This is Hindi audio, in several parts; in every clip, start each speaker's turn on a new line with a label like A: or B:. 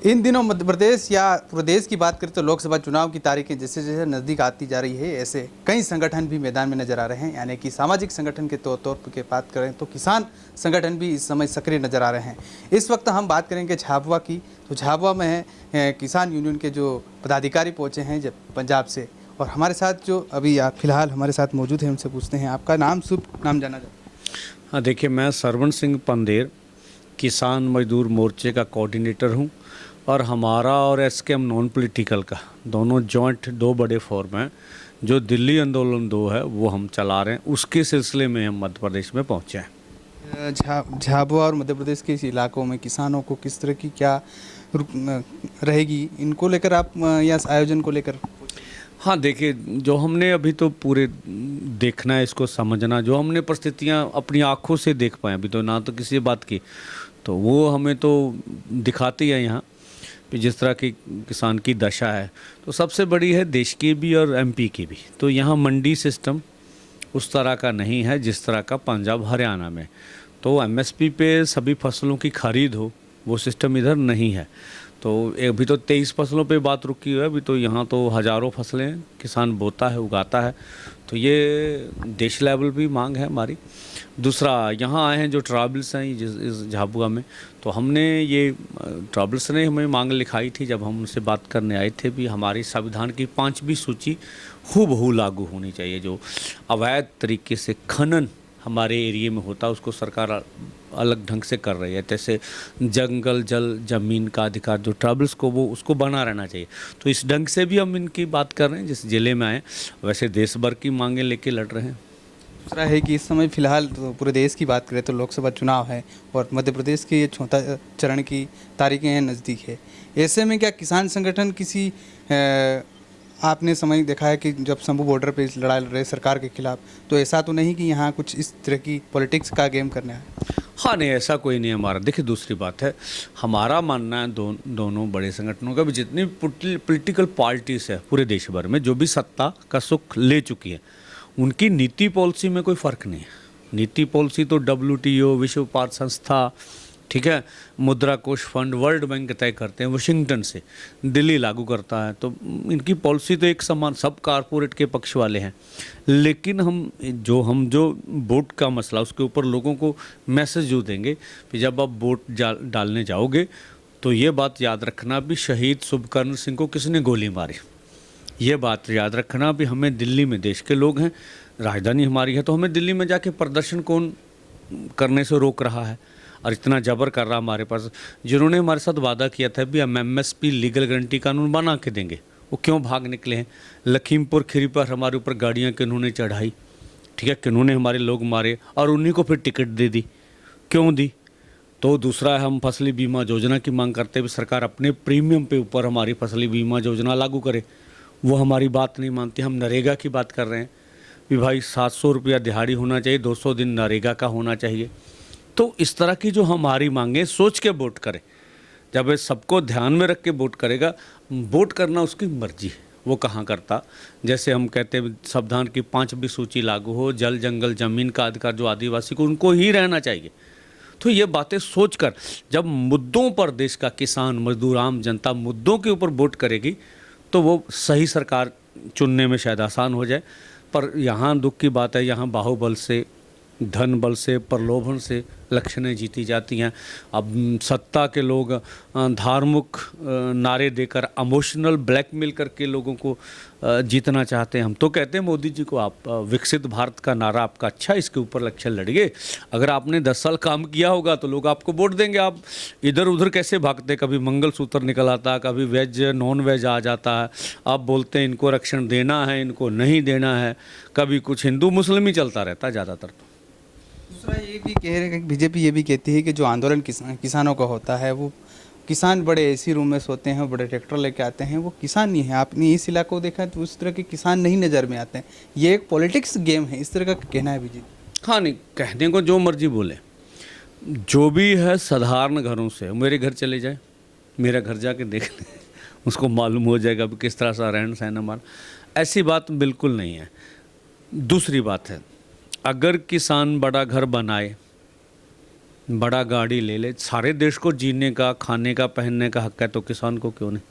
A: इन दिनों मध्य प्रदेश या प्रदेश की बात करें तो लोकसभा चुनाव की तारीखें जैसे जैसे नज़दीक आती जा रही है, ऐसे कई संगठन भी मैदान में नजर आ रहे हैं। यानी कि सामाजिक संगठन के तौर पर के बात करें तो किसान संगठन भी इस समय सक्रिय नजर आ रहे हैं। इस वक्त हम बात करेंगे झाबुआ की, तो झाबुआ में है किसान यूनियन के जो पदाधिकारी पहुँचे हैं जब पंजाब से, और हमारे साथ जो अभी आप फिलहाल हमारे साथ मौजूद हैं उनसे पूछते हैं आपका नाम, शुभ नाम जाना जाए।
B: हाँ, देखिए, मैं सरवण सिंह पंदेर किसान मजदूर मोर्चे का कोऑर्डिनेटर हूँ और हमारा और एसकेएम नॉन पॉलिटिकल का दोनों जॉइंट दो बड़े फोरम हैं। जो दिल्ली आंदोलन 2 है वो हम चला रहे हैं, उसके सिलसिले में हम मध्य प्रदेश में पहुँचे हैं।
A: झाबुआ और मध्य प्रदेश के इस इलाकों में किसानों को किस तरह की क्या रहेगी, इनको लेकर आप या आयोजन को लेकर?
B: हाँ, देखिए, जो हमने अभी तो पूरे देखना है, इसको समझना, जो हमने परिस्थितियाँ अपनी आँखों से देख पाए, अभी तो ना तो किसी बात की, तो वो हमें तो दिखाती है यहाँ कि जिस तरह की किसान की दशा है। तो सबसे बड़ी है देश की भी और एमपी की भी। तो यहाँ मंडी सिस्टम उस तरह का नहीं है जिस तरह का पंजाब हरियाणा में। तो एमएसपी पे सभी फसलों की खरीद हो, वो सिस्टम इधर नहीं है। तो अभी तो 23 फसलों पे बात रुकी है, अभी तो यहाँ तो हज़ारों फसलें किसान बोता है, उगाता है। तो ये देश लेवल भी मांग है हमारी। दूसरा, यहाँ आए हैं जो ट्राइबल्स हैं इस झाबुआ में, तो हमने ये ट्राइबल्स ने हमें मांग लिखाई थी जब हम उनसे बात करने आए थे भी हमारी संविधान की 5वीं सूची हूबहू लागू होनी चाहिए। जो अवैध तरीके से खनन हमारे एरिया में होता है उसको सरकार अलग ढंग से कर रही है। जैसे जंगल, जल, ज़मीन का अधिकार जो ट्राइबल्स को, वो उसको बना रहना चाहिए। तो इस ढंग से भी हम इनकी बात कर रहे हैं। जिस ज़िले में आए वैसे देश भर की मांगें लेके लड़ रहे हैं।
A: दूसरा है कि इस समय फिलहाल तो पूरे देश की बात करें तो लोकसभा चुनाव है और मध्य प्रदेश के ये 4था चरण की तारीखें नज़दीक है। ऐसे में क्या किसान संगठन किसी आपने समय देखा है कि जब शंभू बॉर्डर पे लड़ाई लड़ रहे सरकार के खिलाफ, तो ऐसा तो नहीं कि यहाँ कुछ इस तरह की पॉलिटिक्स का गेम करना है?
B: हाँ, नहीं, ऐसा कोई नहीं है हमारा। देखिए, दूसरी बात है, हमारा मानना है दोनों बड़े संगठनों का भी, जितनी पॉलिटिकल पार्टीज़ है पूरे देश भर में जो भी सत्ता का सुख ले चुकी है, उनकी नीति पॉलिसी में कोई फ़र्क नहीं है। नीति पॉलिसी तो WTO, विश्व व्यापार संस्था, ठीक है, मुद्रा कोष फंड, वर्ल्ड बैंक तय करते हैं, वाशिंगटन से दिल्ली लागू करता है। तो इनकी पॉलिसी तो एक समान, सब कारपोरेट के पक्ष वाले हैं। लेकिन हम जो वोट का मसला, उसके ऊपर लोगों को मैसेज जो देंगे कि जब आप वोट डालने जाओगे तो ये बात याद रखना भी शहीद शुभकर्ण सिंह को किसने गोली मारी। ये बात याद रखना भी हमें दिल्ली में, देश के लोग हैं, राजधानी हमारी है, तो हमें दिल्ली में जाके प्रदर्शन कौन करने से रोक रहा है और इतना जबर कर रहा हमारे पास। जिन्होंने हमारे साथ वादा किया था भी हम MSP लीगल गारंटी कानून बना के देंगे, वो क्यों भाग निकले हैं? लखीमपुर खीरी पर हमारे ऊपर गाड़ियाँ किन्होंने चढ़ाई, ठीक है, किन्होंने हमारे लोग मारे और उन्हीं को फिर टिकट दे दी, क्यों दी? तो दूसरा है, हम फसली बीमा योजना की मांग करते हुए सरकार अपने प्रीमियम पे ऊपर हमारी फसली बीमा योजना लागू करे, वो हमारी बात नहीं मानती। हम नरेगा की बात कर रहे हैं कि भाई 700 रुपया दिहाड़ी होना चाहिए, 200 दिन नरेगा का होना चाहिए। तो इस तरह की जो हमारी मांगें, सोच के वोट करें। जब ये सबको ध्यान में रख के वोट करेगा, वोट करना उसकी मर्जी है, वो कहाँ करता। जैसे हम कहते हैं संविधान की 5वीं सूची लागू हो, जल, जंगल, ज़मीन का अधिकार जो आदिवासी को, उनको ही रहना चाहिए। तो ये बातें सोचकर जब मुद्दों पर देश का किसान, मजदूर, आम जनता मुद्दों के ऊपर वोट करेगी तो वो सही सरकार चुनने में शायद आसान हो जाए। पर यहाँ दुख की बात है, यहाँ बाहुबल से, धन बल से, प्रलोभन से इलेक्शनें जीती जाती हैं। अब सत्ता के लोग धार्मिक नारे देकर, इमोशनल ब्लैकमेल करके लोगों को जीतना चाहते हैं। हम तो कहते हैं मोदी जी को, आप विकसित भारत का नारा आपका अच्छा, इसके ऊर इलेक्शन लड़िए। अगर आपने 10 साल काम किया होगा तो लोग आपको वोट देंगे। आप इधर उधर कैसे भागते, कभी मंगलसूत्र निकल आता, कभी वेज नॉन वेज आ जाता है, आप बोलते हैं इनको आरक्षण देना है, इनको नहीं देना है, कभी कुछ हिंदू मुस्लिम ही चलता रहता है ज़्यादातर। तो
A: दूसरा ये भी कह रहे हैं, बीजेपी ये भी कहती है कि जो आंदोलन किसानों का होता है, वो किसान बड़े एसी रूम में सोते हैं, बड़े ट्रैक्टर लेके आते हैं, वो किसान नहीं है। आपने इस इलाके को देखा तो उस तरह के किसान नहीं नज़र में आते हैं। ये एक पॉलिटिक्स गेम है, इस तरह का कहना है बीजेपी।
B: हाँ, नहीं, कहने को जो मर्जी बोले, जो भी है साधारण घरों से, मेरे घर चले जाए, मेरा घर जाके देख ले, उसको मालूम हो जाएगा कि किस तरह सा रहन सहन हमारा। ऐसी बात बिल्कुल नहीं है। दूसरी बात है, अगर किसान बड़ा घर बनाए, बड़ा गाड़ी ले ले, सारे देश को जीने का, खाने का, पहनने का हक है, तो किसान को क्यों नहीं?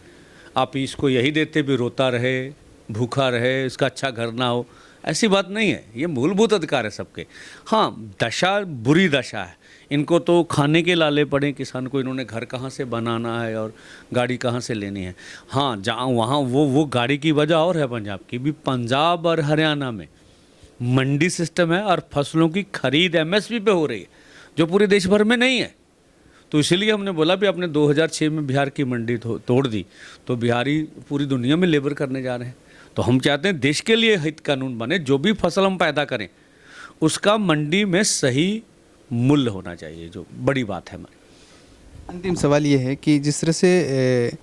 B: आप इसको यही देते भी रोता रहे, भूखा रहे, इसका अच्छा घर ना हो, ऐसी बात नहीं है। ये मूलभूत अधिकार है सबके। हाँ, दशा बुरी दशा है, इनको तो खाने के लाले पड़े किसान को, इन्होंने घर कहाँ से बनाना है और गाड़ी कहाँ से लेनी है। हाँ, जहाँ वहाँ वो गाड़ी की वजह और है पंजाब की भी। पंजाब और हरियाणा में मंडी सिस्टम है और फसलों की खरीद एमएसपी पे हो रही है, जो पूरे देश भर में नहीं है। तो इसीलिए हमने बोला भी आपने 2006 में बिहार की मंडी तोड़ दी, तो बिहारी पूरी दुनिया में लेबर करने जा रहे हैं। तो हम चाहते हैं देश के लिए हित कानून बने, जो भी फसल हम पैदा करें उसका मंडी में सही मूल्य होना चाहिए, जो बड़ी बात है हमारी।
A: अंतिम सवाल ये है कि जिस तरह से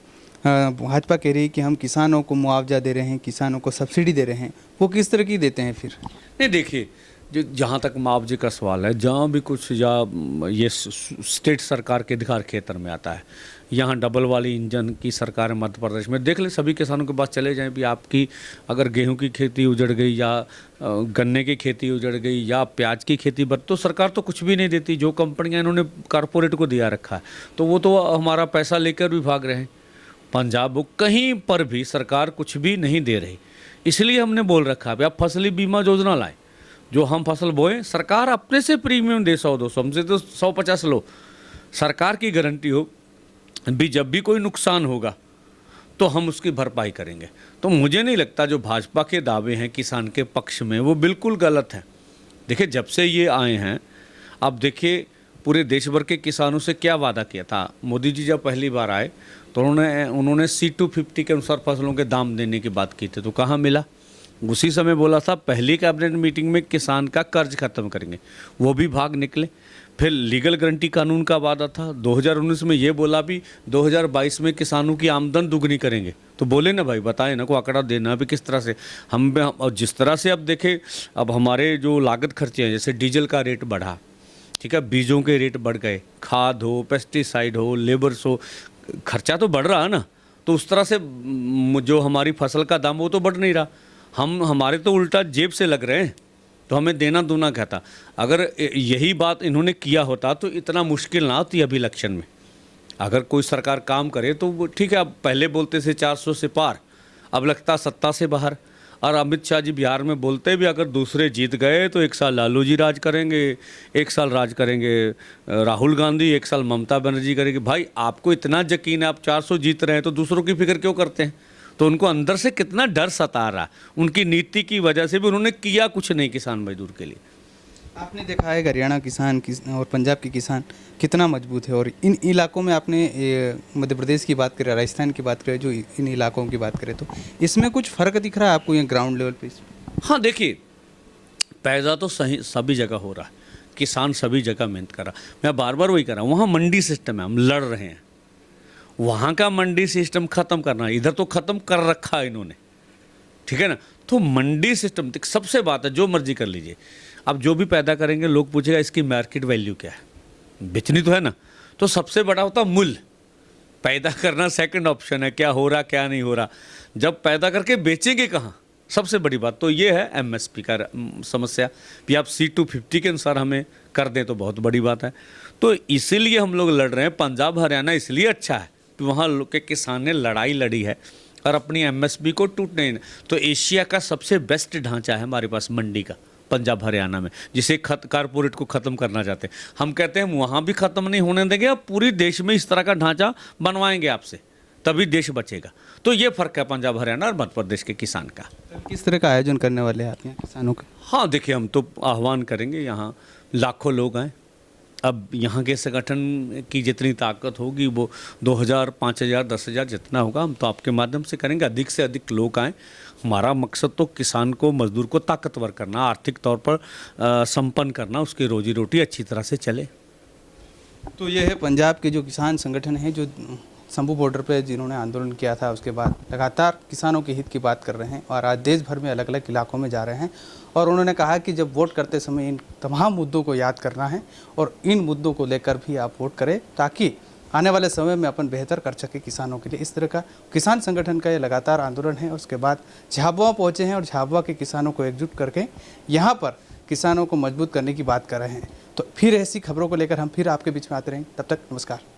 A: भाजपा कह रही है कि हम किसानों को मुआवजा दे रहे हैं, किसानों को सब्सिडी दे रहे हैं, वो किस तरह की देते हैं फिर?
B: नहीं, देखिए, जो जहाँ तक मुआवजे का सवाल है, जहाँ भी कुछ या ये स्टेट सरकार के अधिकार क्षेत्र में आता है, यहाँ डबल वाली इंजन की सरकार है मध्य प्रदेश में, देख ले, सभी किसानों के पास चले जाएं भी आपकी अगर गेहूं की खेती उजड़ गई या गन्ने की खेती उजड़ गई या प्याज की खेती बद, तो सरकार तो कुछ भी नहीं देती। जो कंपनियां इन्होंने कॉरपोरेट को दिया रखा है, तो वो तो हमारा पैसा लेकर भी भाग रहे हैं। पंजाब कहीं पर भी सरकार कुछ भी नहीं दे रही, इसलिए हमने बोल रखा है आप फसली बीमा योजना लाएं, जो हम फसल बोएं सरकार अपने से प्रीमियम दे 100-200, हमसे तो 150 लो, सरकार की गारंटी हो भी जब भी कोई नुकसान होगा तो हम उसकी भरपाई करेंगे। तो मुझे नहीं लगता जो भाजपा के दावे हैं किसान के पक्ष में वो बिल्कुल गलत हैं। देखिए, जब से ये आए हैं, अब देखिए पूरे देश भर के किसानों से क्या वादा किया था। मोदी जी जब पहली बार आए तो उन्होंने C250 के अनुसार फसलों के दाम देने की बात की थी, तो कहाँ मिला? उसी समय बोला था पहली कैबिनेट मीटिंग में किसान का कर्ज खत्म करेंगे, वो भी भाग निकले। फिर लीगल गारंटी कानून का वादा था, 2019 में ये बोला भी 2022 में किसानों की आमदन दुगनी करेंगे। तो बोले ना भाई, बताए ना, को आंकड़ा देना भी किस तरह से हम और जिस तरह से अब देखें, अब हमारे जो लागत खर्चे हैं, जैसे डीजल का रेट बढ़ा, ठीक है, बीजों के रेट बढ़ गए, खाद हो, पेस्टिसाइड हो, लेबर्स हो, खर्चा तो बढ़ रहा है ना। तो उस तरह से जो हमारी फसल का दाम वो तो बढ़ नहीं रहा, हमारे तो उल्टा जेब से लग रहे हैं, तो हमें देना दूना कहता। अगर यही बात इन्होंने किया होता तो इतना मुश्किल ना होती अभी इलेक्शन में। अगर कोई सरकार काम करे तो वो ठीक है, अब पहले बोलते थे 400 से पार, अब लगता सत्ता से बाहर। और अमित शाह जी बिहार में बोलते भी अगर दूसरे जीत गए तो 1 साल लालू जी राज करेंगे, 1 साल राज करेंगे राहुल गांधी, 1 साल ममता बनर्जी करेंगे। भाई आपको इतना यकीन है, आप 400 जीत रहे हैं तो दूसरों की फिक्र क्यों करते हैं? तो उनको अंदर से कितना डर सता रहा, उनकी नीति की वजह से भी उन्होंने किया कुछ नहीं किसान मजदूर के लिए।
A: आपने देखा है हरियाणा किसान और पंजाब के किसान कितना मजबूत है, और इन इलाकों में आपने मध्य प्रदेश की बात करें, राजस्थान की बात करें, जो इन इलाकों की बात करें, तो इसमें कुछ फ़र्क दिख रहा है आपको ये ग्राउंड लेवल पे?
B: हाँ, देखिए, पैदा तो सही सभी जगह हो रहा है, किसान सभी जगह मेहनत कर रहा। मैं बार बार वही कर रहा हूँ, वहाँ मंडी सिस्टम है, हम लड़ रहे हैं, वहाँ का मंडी सिस्टम ख़त्म करना है। इधर तो ख़त्म कर रखा है इन्होंने, ठीक है ना। तो मंडी सिस्टम सबसे बात है, जो मर्जी कर लीजिए, अब जो भी पैदा करेंगे लोग पूछेगा इसकी मार्केट वैल्यू क्या है, बेचनी तो है ना। तो सबसे बड़ा होता मूल्य, पैदा करना सेकंड ऑप्शन है, क्या हो रहा क्या नहीं हो रहा। जब पैदा करके बेचेंगे कहाँ, सबसे बड़ी बात तो ये है एमएसपी का समस्या कि आप C250 के अनुसार हमें कर दें तो बहुत बड़ी बात है। तो इसीलिए हम लोग लड़ रहे हैं। पंजाब हरियाणा इसलिए अच्छा है कि वहाँ लोग के किसान ने लड़ाई लड़ी है और अपनी एमएसपी को टूटने। तो एशिया का सबसे बेस्ट ढांचा है हमारे पास मंडी का, पंजाब हरियाणा में, जिसे कारपोरेट को ख़त्म करना चाहते हैं। हम कहते हैं वहाँ भी ख़त्म नहीं होने देंगे, अब पूरे देश में इस तरह का ढांचा बनवाएंगे आपसे, तभी देश बचेगा। तो ये फ़र्क है पंजाब हरियाणा और मध्य प्रदेश के किसान का।
A: किस तरह का आयोजन करने वाले हैं आप यहाँ किसानों का?
B: हाँ, देखिए, हम तो आह्वान करेंगे, यहाँ लाखों लोग आएँ। अब यहाँ के संगठन की जितनी ताकत होगी वो 2000, 5000, 10,000 जितना होगा हम तो आपके माध्यम से करेंगे। अधिक से अधिक लोग आएँ। हमारा मकसद तो किसान को, मजदूर को ताकतवर करना, आर्थिक तौर पर संपन्न करना, उसकी रोजी रोटी अच्छी तरह से चले।
A: तो ये है पंजाब के जो किसान संगठन हैं, जो शंभू बॉर्डर पे जिन्होंने आंदोलन किया था, उसके बाद लगातार किसानों के हित की बात कर रहे हैं और आज देश भर में अलग अलग इलाकों में जा रहे हैं। और उन्होंने कहा कि जब वोट करते समय इन तमाम मुद्दों को याद करना है और इन मुद्दों को लेकर भी आप वोट करें, ताकि आने वाले समय में अपन बेहतर कर सके किसानों के लिए। इस तरह का किसान संगठन का ये लगातार आंदोलन है। उसके बाद झाबुआ पहुँचे हैं और झाबुआ के किसानों को एकजुट करके यहाँ पर किसानों को मजबूत करने की बात कर रहे हैं। तो फिर ऐसी खबरों को लेकर हम फिर आपके बीच में आते रहेंगे। तब तक नमस्कार।